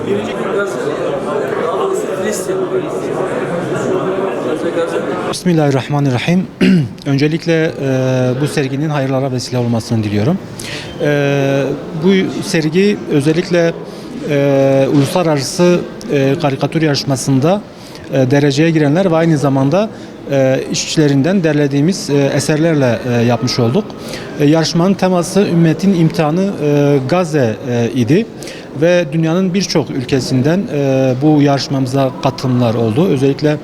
Birinci gün gazete. Filistin. Bismillahirrahmanirrahim. Öncelikle bu serginin hayırlara vesile olmasını diliyorum. Bu sergi özellikle uluslararası karikatür yarışmasında dereceye girenler ve aynı zamanda işçilerinden derlediğimiz eserlerle yapmış olduk. Yarışmanın teması ümmetin imtihanı Gazze idi ve dünyanın birçok ülkesinden bu yarışmamıza katılımlar oldu. Özellikle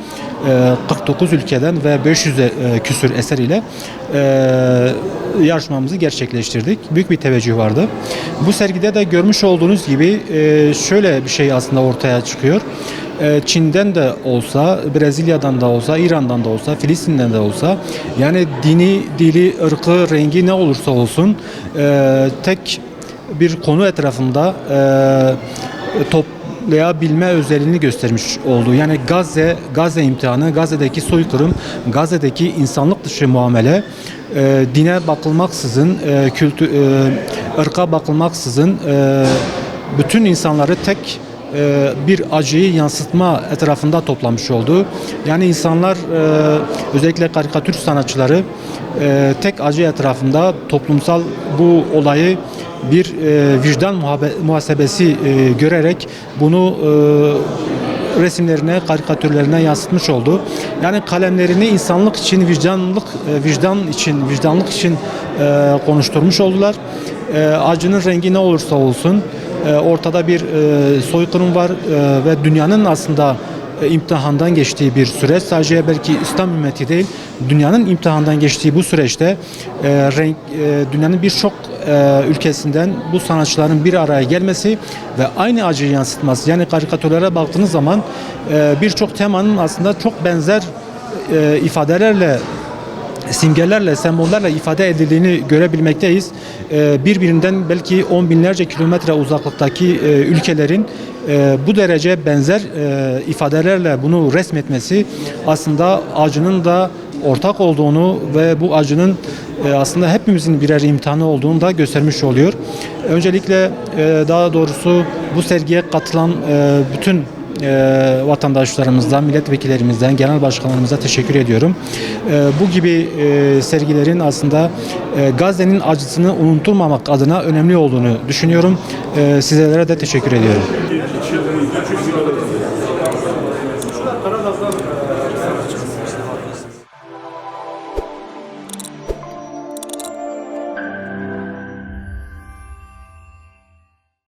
49 ülkeden ve 500'e küsür eser ile yarışmamızı gerçekleştirdik. Büyük bir teveccüh vardı. Bu sergide de görmüş olduğunuz gibi şöyle bir şey aslında ortaya çıkıyor. Çin'den de olsa, Brezilya'dan da olsa, İran'dan da olsa, Filistin'den de olsa, yani dini, dili, ırkı, rengi ne olursa olsun tek bir konu etrafında toplayabilme özelliğini göstermiş oldu. Yani Gazze imtihanı, Gazze'deki soykırım, Gazze'deki insanlık dışı muamele, dine bakılmaksızın, ırka bakılmaksızın bütün insanları tek bir acıyı yansıtma etrafında toplamış oldu. Yani insanlar özellikle karikatür sanatçıları tek acı etrafında toplumsal bu olayı bir vicdan muhasebesi görerek bunu resimlerine, karikatürlerine yansıtmış oldu. Yani kalemlerini insanlık için, vicdanlık için konuşturmuş oldular. Acının rengi ne olursa olsun ortada bir soykırım var ve dünyanın aslında imtihandan geçtiği bir süreç. Sadece belki İslam ümmeti değil, dünyanın imtihandan geçtiği bu süreçte dünyanın birçok ülkesinden bu sanatçıların bir araya gelmesi ve aynı acıyı yansıtması. Yani karikatürlere baktığınız zaman birçok temanın aslında çok benzer ifadelerle, simgelerle, sembollerle ifade edildiğini görebilmekteyiz. Birbirinden belki on binlerce kilometre uzaklıktaki ülkelerin bu derece benzer ifadelerle bunu resmetmesi aslında acının da ortak olduğunu ve bu acının aslında hepimizin birer imtihanı olduğunu da göstermiş oluyor. Öncelikle daha doğrusu bu sergiye katılan bütün vatandaşlarımızdan, milletvekillerimizden, genel başkanlarımıza teşekkür ediyorum. Bu gibi sergilerin aslında Gazze'nin acısını unutulmamak adına önemli olduğunu düşünüyorum. Sizlere de teşekkür ediyorum.